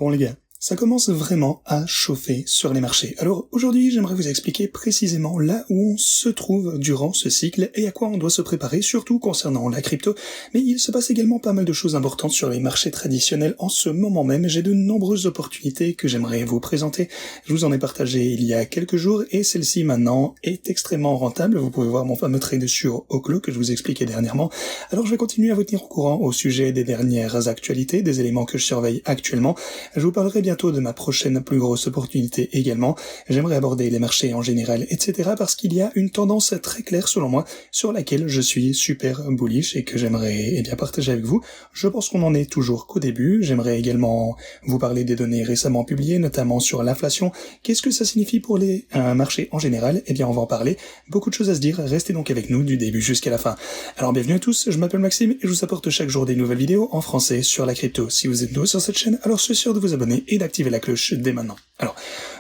Bon les gars, ça commence vraiment à chauffer sur les marchés. Alors aujourd'hui, j'aimerais vous expliquer précisément là où on se trouve durant ce cycle et à quoi on doit se préparer, surtout concernant la crypto. Mais il se passe également pas mal de choses importantes sur les marchés traditionnels en ce moment même. J'ai de nombreuses opportunités que j'aimerais vous présenter. Je vous en ai partagé il y a quelques jours et celle-ci maintenant est extrêmement rentable. Vous pouvez voir mon fameux trade sur Oklo que je vous expliquais dernièrement. Alors je vais continuer à vous tenir au courant au sujet des dernières actualités, des éléments que je surveille actuellement. Je vous parlerai bientôt de ma prochaine plus grosse opportunité également. J'aimerais aborder les marchés en général, etc. parce qu'il y a une tendance très claire selon moi sur laquelle je suis super bullish et que j'aimerais partager avec vous. Je pense qu'on en est toujours qu'au début. J'aimerais également vous parler des données récemment publiées, notamment sur l'inflation. Qu'est-ce que ça signifie pour les marchés en général ? On va en parler. Beaucoup de choses à se dire. Restez donc avec nous du début jusqu'à la fin. Alors bienvenue à tous, je m'appelle Maxime et je vous apporte chaque jour des nouvelles vidéos en français sur la crypto. Si vous êtes nouveau sur cette chaîne, alors soyez sûr de vous abonner et d'activer la cloche dès maintenant. Alors,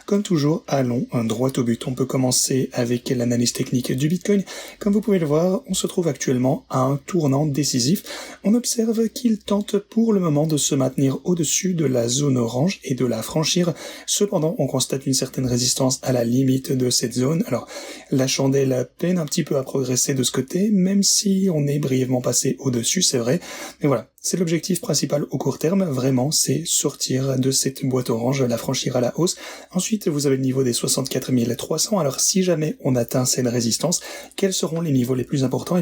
comme toujours, allons droit au but. On peut commencer avec l'analyse technique du Bitcoin. Comme vous pouvez le voir, on se trouve actuellement à un tournant décisif. On observe qu'il tente pour le moment de se maintenir au-dessus de la zone orange et de la franchir. Cependant, on constate une certaine résistance à la limite de cette zone. Alors, la chandelle peine un petit peu à progresser de ce côté, même si on est brièvement passé au-dessus, c'est vrai. Mais voilà. C'est l'objectif principal au court terme, vraiment, c'est sortir de cette boîte orange, la franchir à la hausse. Ensuite, vous avez le niveau des 64 300. Alors, si jamais on atteint cette résistance, quels seront les niveaux les plus importants ?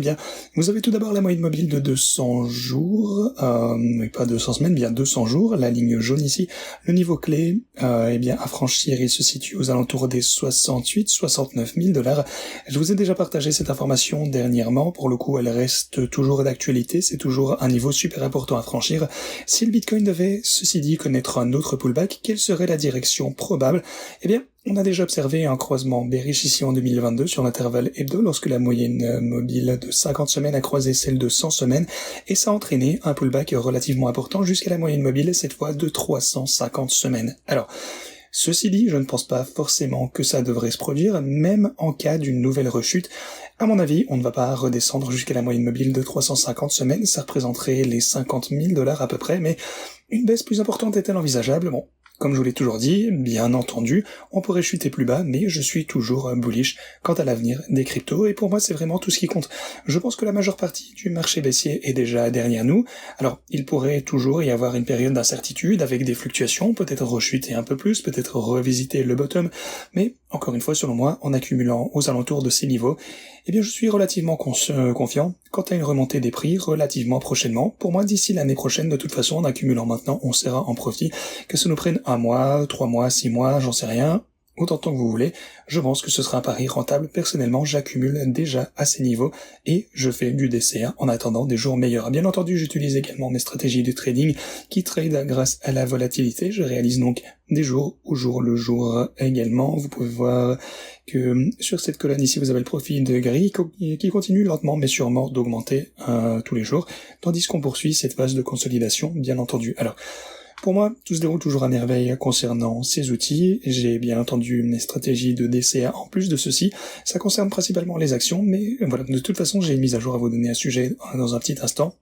Vous avez tout d'abord la moyenne mobile de 200 jours, pas 200 semaines, bien 200 jours, la ligne jaune ici. Le niveau clé, à franchir, il se situe aux alentours des 69 000 $. Je vous ai déjà partagé cette information dernièrement. Pour le coup, elle reste toujours d'actualité. C'est toujours un niveau super important à franchir. Si le Bitcoin devait, ceci dit, connaître un autre pullback, quelle serait la direction probable ? On a déjà observé un croisement bearish ici en 2022 sur l'intervalle hebdo lorsque la moyenne mobile de 50 semaines a croisé celle de 100 semaines et ça a entraîné un pullback relativement important jusqu'à la moyenne mobile cette fois de 350 semaines. Alors, ceci dit, je ne pense pas forcément que ça devrait se produire, même en cas d'une nouvelle rechute. À mon avis, on ne va pas redescendre jusqu'à la moyenne mobile de 350 semaines, ça représenterait les 50 000 $ à peu près, mais une baisse plus importante est-elle envisageable ? Bon, comme je vous l'ai toujours dit, bien entendu, on pourrait chuter plus bas, mais je suis toujours bullish quant à l'avenir des cryptos, et pour moi c'est vraiment tout ce qui compte. Je pense que la majeure partie du marché baissier est déjà derrière nous. Alors, il pourrait toujours y avoir une période d'incertitude avec des fluctuations, peut-être rechuter un peu plus, peut-être revisiter le bottom, mais encore une fois, selon moi, en accumulant aux alentours de ces niveaux, je suis relativement confiant quant à une remontée des prix relativement prochainement. Pour moi, d'ici l'année prochaine, de toute façon, en accumulant maintenant, on sera en profit. Que ça nous prenne 1 mois, 3 mois, 6 mois, j'en sais rien, autant de temps que vous voulez, je pense que ce sera un pari rentable. Personnellement, j'accumule déjà à ces niveaux et je fais du DCA en attendant des jours meilleurs. Bien entendu, j'utilise également mes stratégies de trading qui trade grâce à la volatilité. Je réalise donc des jours au jour le jour également. Vous pouvez voir que sur cette colonne ici, vous avez le profil de gris qui continue lentement mais sûrement d'augmenter tous les jours, tandis qu'on poursuit cette phase de consolidation, bien entendu. Alors, pour moi, tout se déroule toujours à merveille concernant ces outils. J'ai bien entendu mes stratégies de DCA en plus de ceci. Ça concerne principalement les actions, mais voilà, de toute façon, j'ai une mise à jour à vous donner à ce sujet dans un petit instant.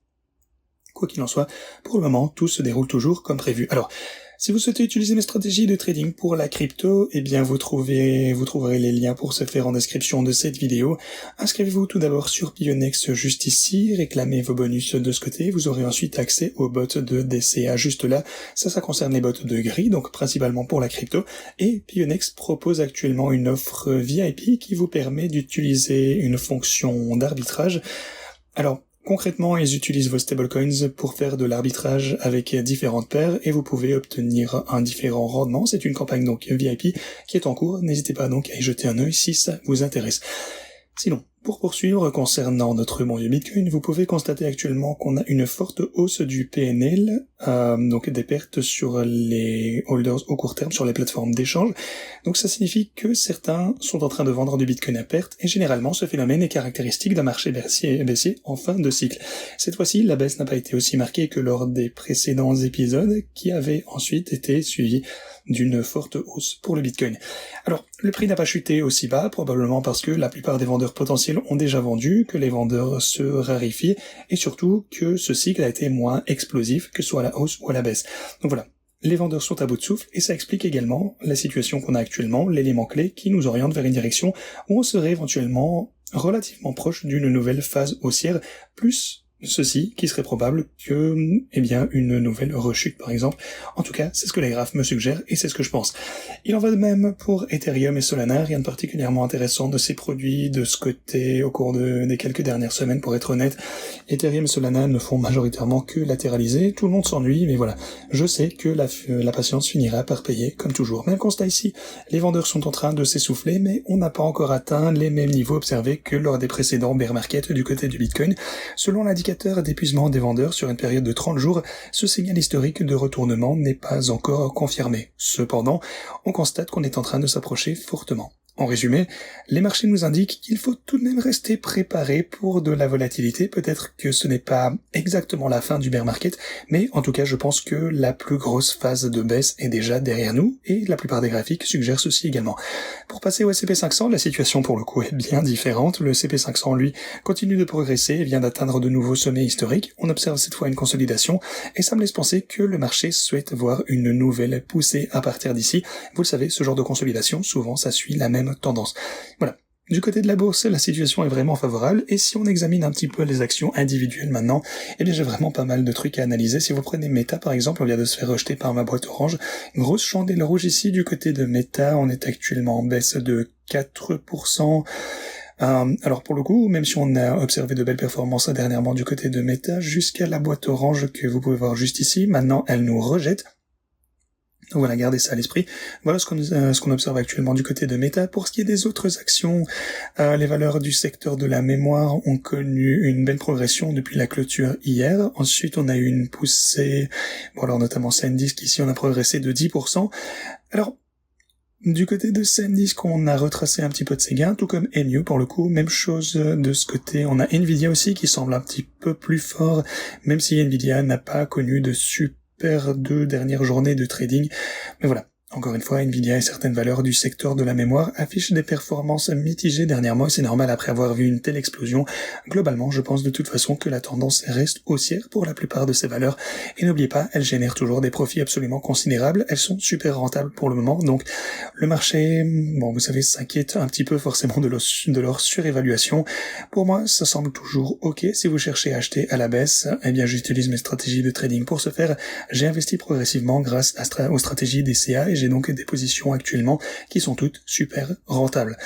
Quoi qu'il en soit, pour le moment, tout se déroule toujours comme prévu. Alors, si vous souhaitez utiliser mes stratégies de trading pour la crypto, vous trouverez les liens pour ce faire en description de cette vidéo. Inscrivez-vous tout d'abord sur Pionex juste ici, réclamez vos bonus de ce côté, vous aurez ensuite accès aux bots de DCA juste là. Ça concerne les bots de gris, donc principalement pour la crypto. Et Pionex propose actuellement une offre VIP qui vous permet d'utiliser une fonction d'arbitrage. Alors, concrètement, ils utilisent vos stablecoins pour faire de l'arbitrage avec différentes paires et vous pouvez obtenir un différent rendement. C'est une campagne donc VIP qui est en cours. N'hésitez pas donc à y jeter un œil si ça vous intéresse. Sinon, pour poursuivre concernant notre bon vieux Bitcoin, vous pouvez constater actuellement qu'on a une forte hausse du PNL, donc des pertes sur les holders au court terme sur les plateformes d'échange. Donc ça signifie que certains sont en train de vendre du Bitcoin à perte et généralement ce phénomène est caractéristique d'un marché baissier en fin de cycle. Cette fois-ci, la baisse n'a pas été aussi marquée que lors des précédents épisodes qui avaient ensuite été suivis d'une forte hausse pour le Bitcoin. Alors, le prix n'a pas chuté aussi bas, probablement parce que la plupart des vendeurs potentiels ont déjà vendu, que les vendeurs se raréfient, et surtout que ce cycle a été moins explosif, que ce soit à la hausse ou à la baisse. Donc voilà. les vendeurs sont à bout de souffle et ça explique également la situation qu'on a actuellement, l'élément clé qui nous oriente vers une direction où on serait éventuellement relativement proche d'une nouvelle phase haussière, plus ceci qui serait probable que, une nouvelle rechute par exemple. En tout cas, c'est ce que les graphes me suggèrent et c'est ce que je pense. Il en va de même pour Ethereum et Solana, rien de particulièrement intéressant de ces produits de ce côté au cours des quelques dernières semaines pour être honnête. Ethereum et Solana ne font majoritairement que latéraliser, tout le monde s'ennuie, mais voilà. Je sais que la patience finira par payer, comme toujours. Même constat ici, les vendeurs sont en train de s'essouffler, mais on n'a pas encore atteint les mêmes niveaux observés que lors des précédents bear market du côté du Bitcoin. Selon l'indicateur d'épuisement des vendeurs sur une période de 30 jours, ce signal historique de retournement n'est pas encore confirmé. Cependant, on constate qu'on est en train de s'approcher fortement. En résumé, les marchés nous indiquent qu'il faut tout de même rester préparé pour de la volatilité. Peut-être que ce n'est pas exactement la fin du bear market, mais en tout cas, je pense que la plus grosse phase de baisse est déjà derrière nous, et la plupart des graphiques suggèrent ceci également. Pour passer au S&P 500, la situation pour le coup est bien différente. Le S&P 500, lui, continue de progresser et vient d'atteindre de nouveaux sommets historiques. On observe cette fois une consolidation, et ça me laisse penser que le marché souhaite voir une nouvelle poussée à partir d'ici. Vous le savez, ce genre de consolidation, souvent, ça suit la même tendance. Voilà. Du côté de la bourse, la situation est vraiment favorable, et si on examine un petit peu les actions individuelles maintenant, j'ai vraiment pas mal de trucs à analyser. Si vous prenez Meta par exemple, on vient de se faire rejeter par ma boîte orange. Grosse chandelle rouge ici du côté de Meta, on est actuellement en baisse de 4%. Alors pour le coup, même si on a observé de belles performances dernièrement du côté de Meta, jusqu'à la boîte orange que vous pouvez voir juste ici, maintenant elle nous rejette. Donc voilà, gardez ça à l'esprit. Voilà ce qu'on observe actuellement du côté de Meta. Pour ce qui est des autres actions, les valeurs du secteur de la mémoire ont connu une belle progression depuis la clôture hier. Ensuite, on a eu une poussée, alors notamment SanDisk, ici on a progressé de 10%. Alors, du côté de SanDisk, on a retracé un petit peu de ses gains, tout comme NU pour le coup. Même chose de ce côté. On a Nvidia aussi qui semble un petit peu plus fort, même si Nvidia n'a pas connu de super 2 dernières journées de trading. Mais voilà. Encore une fois, Nvidia et certaines valeurs du secteur de la mémoire affichent des performances mitigées dernièrement et c'est normal après avoir vu une telle explosion. Globalement, je pense de toute façon que la tendance reste haussière pour la plupart de ces valeurs. Et n'oubliez pas, elles génèrent toujours des profits absolument considérables. Elles sont super rentables pour le moment. Donc, le marché, vous savez, s'inquiète un petit peu forcément de leur surévaluation. Pour moi, ça semble toujours ok. Si vous cherchez à acheter à la baisse, j'utilise mes stratégies de trading pour ce faire. J'ai investi progressivement grâce aux stratégies des CA et j'ai donc des positions actuellement qui sont toutes super rentables.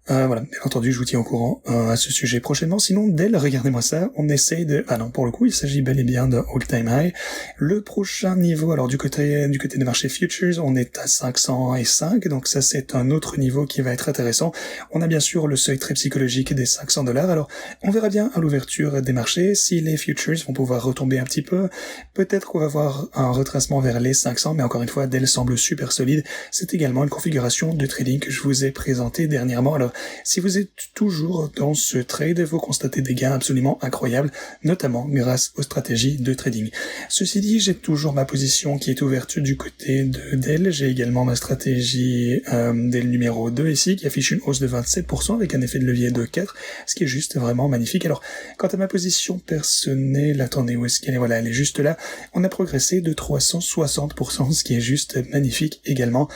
Voilà, bien entendu, je vous tiens au courant à ce sujet prochainement. Sinon, Dell, regardez-moi ça, on essaye de... Ah non, pour le coup, il s'agit bel et bien de all-time high. Le prochain niveau, alors du côté des marchés futures, on est à 505, donc ça c'est un autre niveau qui va être intéressant. On a bien sûr le seuil très psychologique des $500. Alors, on verra bien à l'ouverture des marchés si les futures vont pouvoir retomber un petit peu. Peut-être qu'on va voir un retracement vers les 500, mais encore une fois, Dell semble super solide. C'est également une configuration de trading que je vous ai présentée dernièrement. Alors, si vous êtes toujours dans ce trade, vous constatez des gains absolument incroyables, notamment grâce aux stratégies de trading. Ceci dit, j'ai toujours ma position qui est ouverte du côté de Dell. J'ai également ma stratégie Dell numéro 2 ici, qui affiche une hausse de 27% avec un effet de levier de 4, ce qui est juste vraiment magnifique. Alors, quant à ma position personnelle, attendez, où est-ce qu'elle est? Voilà, elle est juste là. On a progressé de 360%, ce qui est juste magnifique également.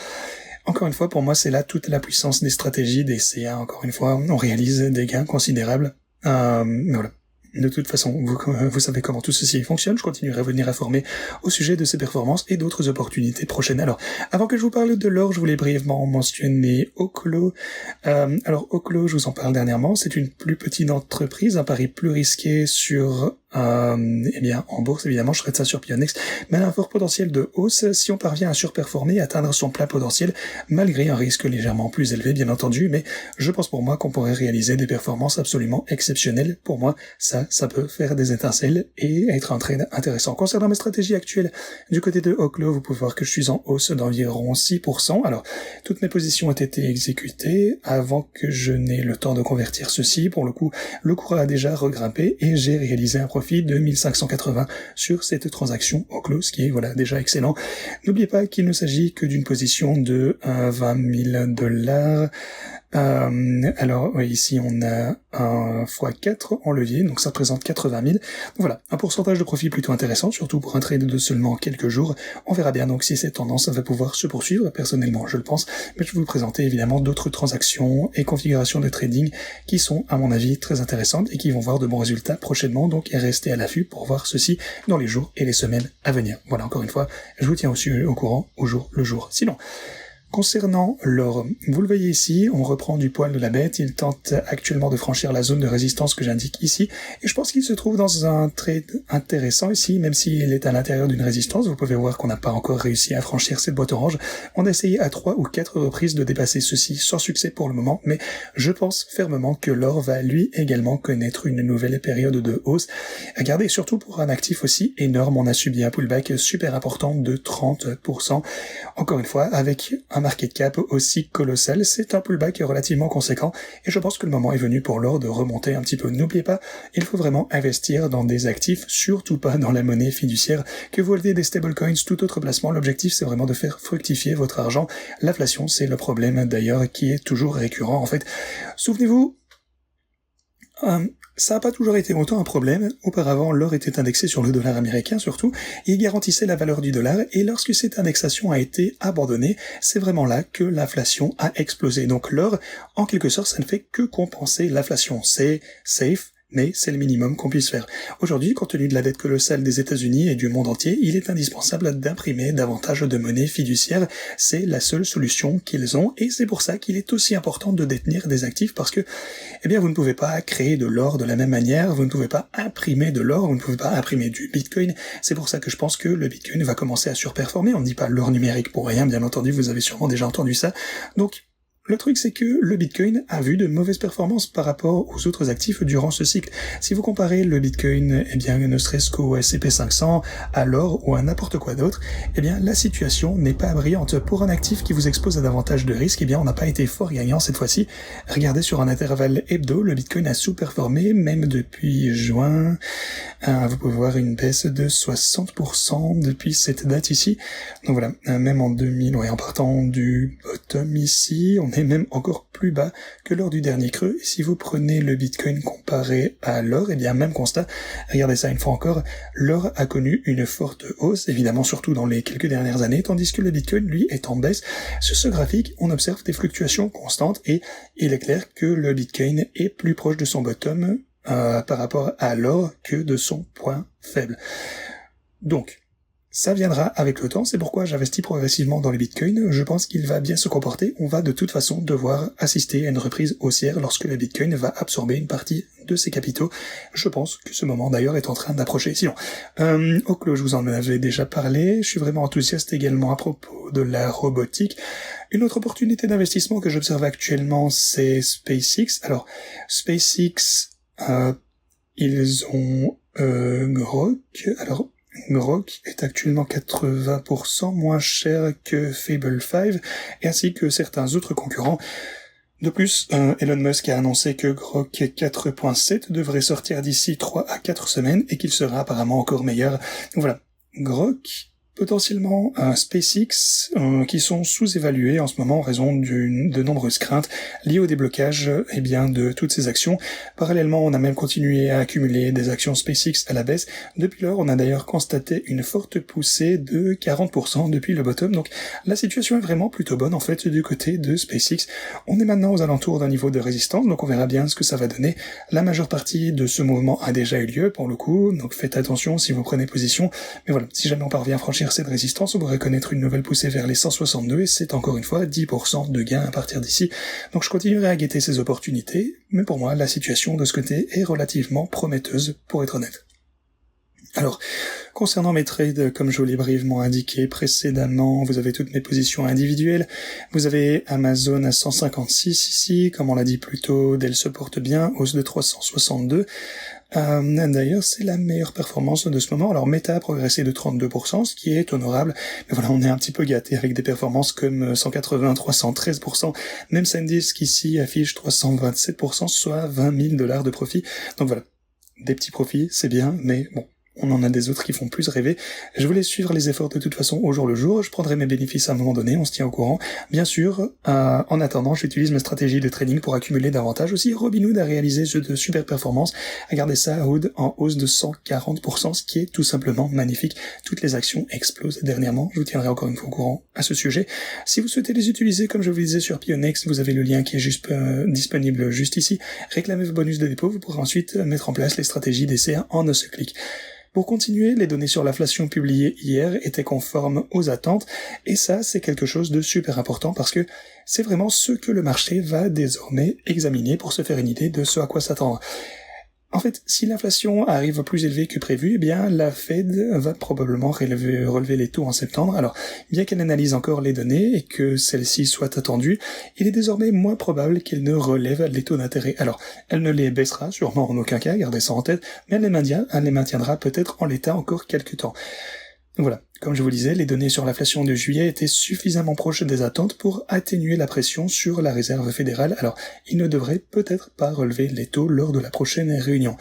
Encore une fois, pour moi, c'est là toute la puissance des stratégies, des CA. Encore une fois, on réalise des gains considérables. Mais voilà. De toute façon, vous savez comment tout ceci fonctionne. Je continuerai à venir informer au sujet de ces performances et d'autres opportunités prochaines. Alors, avant que je vous parle de l'or, je voulais brièvement mentionner Oklo. Alors, Oklo, je vous en parle dernièrement. C'est une plus petite entreprise, un pari plus risqué sur... en bourse, évidemment, je traite ça sur Pionex, mais elle a un fort potentiel de hausse si on parvient à surperformer et atteindre son plein potentiel, malgré un risque légèrement plus élevé, bien entendu, mais je pense pour moi qu'on pourrait réaliser des performances absolument exceptionnelles. Pour moi, ça peut faire des étincelles et être un trade intéressant. Concernant mes stratégies actuelles, du côté de Oklo, vous pouvez voir que je suis en hausse d'environ 6%. Alors, toutes mes positions ont été exécutées avant que je n'ai le temps de convertir ceci. Pour le coup, le cours a déjà regrimpé et j'ai réalisé un profit de 1580 sur cette transaction Oklo, ce qui est déjà excellent. N'oubliez pas qu'il ne s'agit que d'une position de $20 000. Alors oui, ici on a un x4 en levier, donc ça représente 80 000. Donc voilà, un pourcentage de profit plutôt intéressant, surtout pour un trade de seulement quelques jours. On verra bien donc si cette tendance va pouvoir se poursuivre, personnellement je le pense, mais je vais vous présenter évidemment d'autres transactions et configurations de trading qui sont à mon avis très intéressantes et qui vont voir de bons résultats prochainement, donc restez à l'affût pour voir ceci dans les jours et les semaines à venir. Voilà, encore une fois, je vous tiens au courant au jour le jour. Sinon, concernant l'or, vous le voyez ici, on reprend du poil de la bête, il tente actuellement de franchir la zone de résistance que j'indique ici, et je pense qu'il se trouve dans un trade intéressant ici, même s'il est à l'intérieur d'une résistance. Vous pouvez voir qu'on n'a pas encore réussi à franchir cette boîte orange. On a essayé à 3 ou 4 reprises de dépasser ceci sans succès pour le moment, mais je pense fermement que l'or va lui également connaître une nouvelle période de hausse. Regardez, surtout pour un actif aussi énorme, on a subi un pullback super important de 30%. Encore une fois, avec un market cap aussi colossal, c'est un pullback relativement conséquent et je pense que le moment est venu pour l'or de remonter un petit peu. N'oubliez pas, il faut vraiment investir dans des actifs, surtout pas dans la monnaie fiduciaire. Que vous avez des stablecoins, tout autre placement, l'objectif c'est vraiment de faire fructifier votre argent. L'inflation, c'est le problème d'ailleurs qui est toujours récurrent en fait. Souvenez-vous, ça n'a pas toujours été autant un problème. Auparavant, l'or était indexé sur le dollar américain surtout, et il garantissait la valeur du dollar, et lorsque cette indexation a été abandonnée, c'est vraiment là que l'inflation a explosé. Donc l'or, en quelque sorte, ça ne fait que compenser l'inflation. C'est safe, mais c'est le minimum qu'on puisse faire. Aujourd'hui, compte tenu de la dette colossale des États-Unis et du monde entier, il est indispensable d'imprimer davantage de monnaie fiduciaire. C'est la seule solution qu'ils ont, et c'est pour ça qu'il est aussi important de détenir des actifs, parce que, eh bien, vous ne pouvez pas créer de l'or de la même manière, vous ne pouvez pas imprimer de l'or, vous ne pouvez pas imprimer du Bitcoin. C'est pour ça que je pense que le Bitcoin va commencer à surperformer. On ne dit pas l'or numérique pour rien, bien entendu, vous avez sûrement déjà entendu ça. Donc, le truc, c'est que le Bitcoin a vu de mauvaises performances par rapport aux autres actifs durant ce cycle. Si vous comparez le Bitcoin, eh bien, ne serait-ce qu'au S&P 500, à l'or ou à n'importe quoi d'autre, eh bien, la situation n'est pas brillante. Pour un actif qui vous expose à davantage de risques, eh bien, on n'a pas été fort gagnant cette fois-ci. Regardez sur un intervalle hebdo, le Bitcoin a sous-performé, même depuis juin. Vous pouvez voir une baisse de 60% depuis cette date ici. Donc voilà, même en 2000, en partant du bottom ici, on est même encore plus bas que lors du dernier creux. Et si vous prenez le Bitcoin comparé à l'or, eh bien même constat. Regardez ça une fois encore, l'or a connu une forte hausse, évidemment surtout dans les quelques dernières années, tandis que le Bitcoin, lui, est en baisse. Sur ce graphique, on observe des fluctuations constantes et il est clair que le Bitcoin est plus proche de son bottom par rapport à l'or que de son point faible. Donc, ça viendra avec le temps, c'est pourquoi j'investis progressivement dans les bitcoins. Je pense qu'il va bien se comporter. On va de toute façon devoir assister à une reprise haussière lorsque le bitcoin va absorber une partie de ses capitaux. Je pense que ce moment d'ailleurs est en train d'approcher. Sinon, au clos, je vous en avais déjà parlé. Je suis vraiment enthousiaste également à propos de la robotique. Une autre opportunité d'investissement que j'observe actuellement, c'est SpaceX. Alors, SpaceX, ils ont Grok. Alors, Grok est actuellement 80% moins cher que Fable 5, ainsi que certains autres concurrents. De plus, Elon Musk a annoncé que Grok 4.7 devrait sortir d'ici 3 à 4 semaines et qu'il sera apparemment encore meilleur. Voilà, Grok, potentiellement SpaceX, qui sont sous-évalués en ce moment en raison de nombreuses craintes liées au déblocage de toutes ces actions. Parallèlement, on a même continué à accumuler des actions SpaceX à la baisse. Depuis lors, on a d'ailleurs constaté une forte poussée de 40% depuis le bottom. Donc la situation est vraiment plutôt bonne en fait du côté de SpaceX. On est maintenant aux alentours d'un niveau de résistance, donc on verra bien ce que ça va donner. La majeure partie de ce mouvement a déjà eu lieu pour le coup, donc faites attention si vous prenez position. Mais voilà, si jamais on parvient à franchir cette résistance, on pourrait connaître une nouvelle poussée vers les 162 et c'est encore une fois 10% de gain à partir d'ici. Donc je continuerai à guetter ces opportunités, mais pour moi la situation de ce côté est relativement prometteuse pour être honnête. Alors, concernant mes trades, comme je vous l'ai brièvement indiqué précédemment, vous avez toutes mes positions individuelles. Vous avez Amazon à 156 ici, comme on l'a dit plus tôt, Dell se porte bien, hausse de 362. D'ailleurs, c'est la meilleure performance de ce moment. Alors, Meta a progressé de 32%, ce qui est honorable. Mais voilà, on est un petit peu gâté avec des performances comme 180, 313%. Même SanDisk ici affiche 327%, soit $20 000 de profit. Donc voilà, des petits profits, c'est bien, mais bon. on en a des autres qui font plus rêver. Je voulais suivre les efforts de toute façon au jour le jour, je prendrai mes bénéfices à un moment donné, on se tient au courant. Bien sûr, en attendant, j'utilise mes stratégies de trading pour accumuler davantage. Aussi, Robinhood a réalisé de super performances, a gardé sa HOOD en hausse de 140%, ce qui est tout simplement magnifique. Toutes les actions explosent dernièrement, je vous tiendrai encore une fois au courant à ce sujet. Si vous souhaitez les utiliser, comme je vous le disais sur Pionex, vous avez le lien qui est juste disponible juste ici. Réclamez vos bonus de dépôt, vous pourrez ensuite mettre en place les stratégies d'essai en un seul clic. Pour continuer, les données sur l'inflation publiées hier étaient conformes aux attentes, et ça, c'est quelque chose de super important parce que c'est vraiment ce que le marché va désormais examiner pour se faire une idée de ce à quoi s'attendre. En fait, si l'inflation arrive plus élevée que prévu, eh bien, la Fed va probablement relever les taux en septembre. Alors, bien qu'elle analyse encore les données et que celles-ci soient attendues, il est désormais moins probable qu'elle ne relève les taux d'intérêt. Alors, elle ne les baissera sûrement en aucun cas, gardez ça en tête, mais elle les maintiendra peut-être en l'état encore quelques temps. Voilà, comme je vous le disais, les données sur l'inflation de juillet étaient suffisamment proches des attentes pour atténuer la pression sur la réserve fédérale, alors il ne devrait peut-être pas relever les taux lors de la prochaine réunion.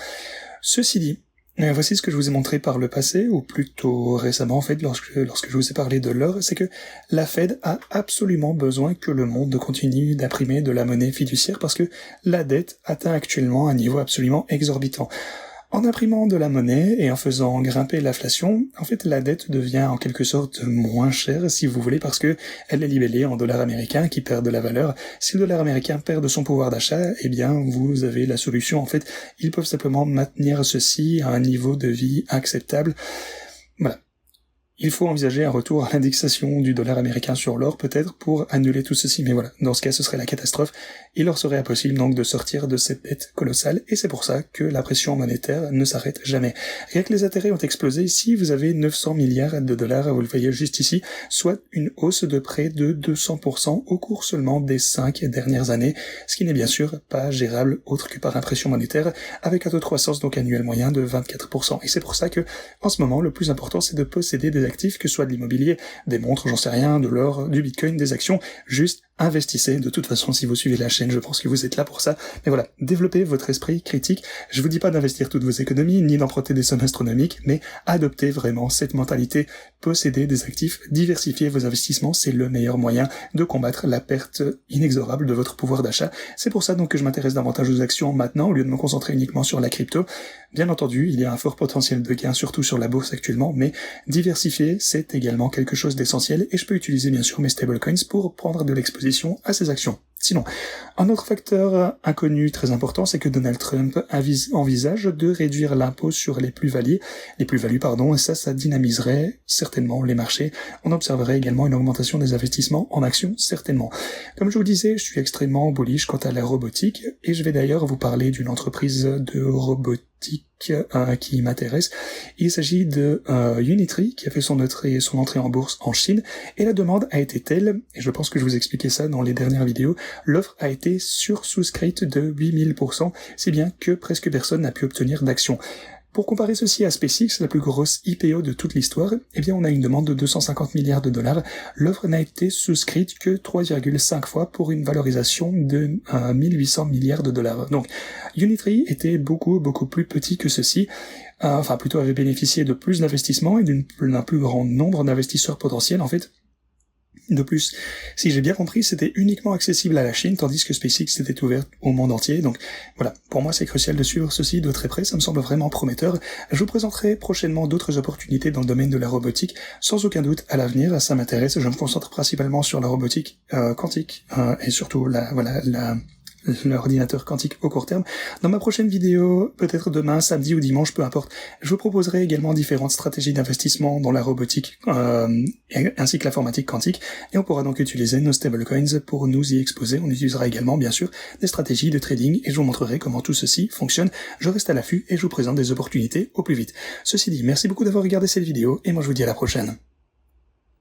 Ceci dit, voici ce que je vous ai montré par le passé, ou plutôt récemment en fait, lorsque je vous ai parlé de l'or, c'est que la Fed a absolument besoin que le monde continue d'imprimer de la monnaie fiduciaire parce que la dette atteint actuellement un niveau absolument exorbitant. En imprimant de la monnaie et en faisant grimper l'inflation, en fait, la dette devient en quelque sorte moins chère, si vous voulez, parce que elle est libellée en dollars américains qui perdent de la valeur. Si le dollar américain perd de son pouvoir d'achat, eh bien, vous avez la solution. En fait, ils peuvent simplement maintenir ceci à un niveau de vie acceptable. Voilà. Il faut envisager un retour à l'indexation du dollar américain sur l'or, peut-être, pour annuler tout ceci. Mais voilà, dans ce cas, ce serait la catastrophe. Il leur serait impossible, donc, de sortir de cette dette colossale, et c'est pour ça que la pression monétaire ne s'arrête jamais. Rien que les intérêts ont explosé, ici, vous avez 900 milliards de dollars, vous le voyez juste ici, soit une hausse de près de 200% au cours seulement des 5 dernières années, ce qui n'est bien sûr pas gérable autre que par impression monétaire, avec un taux de croissance donc annuel moyen de 24%. Et c'est pour ça que, en ce moment, le plus important, c'est de posséder des actifs, que ce soit de l'immobilier, des montres, j'en sais rien, de l'or, du bitcoin, des actions, juste investissez. De toute façon, si vous suivez la chaîne, je pense que vous êtes là pour ça. Mais voilà, développez votre esprit critique. Je vous dis pas d'investir toutes vos économies, ni d'emprunter des sommes astronomiques, mais adoptez vraiment cette mentalité. Possédez des actifs, diversifiez vos investissements, c'est le meilleur moyen de combattre la perte inexorable de votre pouvoir d'achat. C'est pour ça donc que je m'intéresse davantage aux actions maintenant, au lieu de me concentrer uniquement sur la crypto. Bien entendu, il y a un fort potentiel de gain, surtout sur la bourse actuellement, mais diversifier, c'est également quelque chose d'essentiel, et je peux utiliser bien sûr mes stablecoins pour prendre de l'exposition à ces actions. Sinon, un autre facteur inconnu très important, c'est que Donald Trump envisage de réduire l'impôt sur les plus-values, et ça dynamiserait certainement les marchés. On observerait également une augmentation des investissements en actions, certainement. Comme je vous le disais, je suis extrêmement bullish quant à la robotique, et je vais d'ailleurs vous parler d'une entreprise de robotique qui m'intéresse. Il s'agit de Unitree, qui a fait son entrée en bourse en Chine, et la demande a été telle, et je pense que je vous expliquais ça dans les dernières vidéos, l'offre a été sursouscrite de 8000%, si bien que presque personne n'a pu obtenir d'action. Pour comparer ceci à SpaceX, la plus grosse IPO de toute l'histoire, eh bien on a une demande de 250 milliards de dollars. L'offre n'a été souscrite que 3,5 fois pour une valorisation de 1800 milliards de dollars. Donc Unitree était beaucoup plus petit que ceci, plutôt avait bénéficié de plus d'investissements et d'un plus grand nombre d'investisseurs potentiels en fait. De plus, si j'ai bien compris, c'était uniquement accessible à la Chine, tandis que SpaceX était ouverte au monde entier. Donc voilà, pour moi c'est crucial de suivre ceci de très près, ça me semble vraiment prometteur. Je vous présenterai prochainement d'autres opportunités dans le domaine de la robotique, sans aucun doute à l'avenir, ça m'intéresse. Je me concentre principalement sur la robotique quantique, et surtout l'ordinateur quantique au court terme. Dans ma prochaine vidéo, peut-être demain, samedi ou dimanche, peu importe, je vous proposerai également différentes stratégies d'investissement dans la robotique ainsi que l'informatique quantique, et on pourra donc utiliser nos stablecoins pour nous y exposer. On utilisera également, bien sûr, des stratégies de trading, et je vous montrerai comment tout ceci fonctionne. Je reste à l'affût et je vous présente des opportunités au plus vite. Ceci dit, merci beaucoup d'avoir regardé cette vidéo, et moi je vous dis à la prochaine.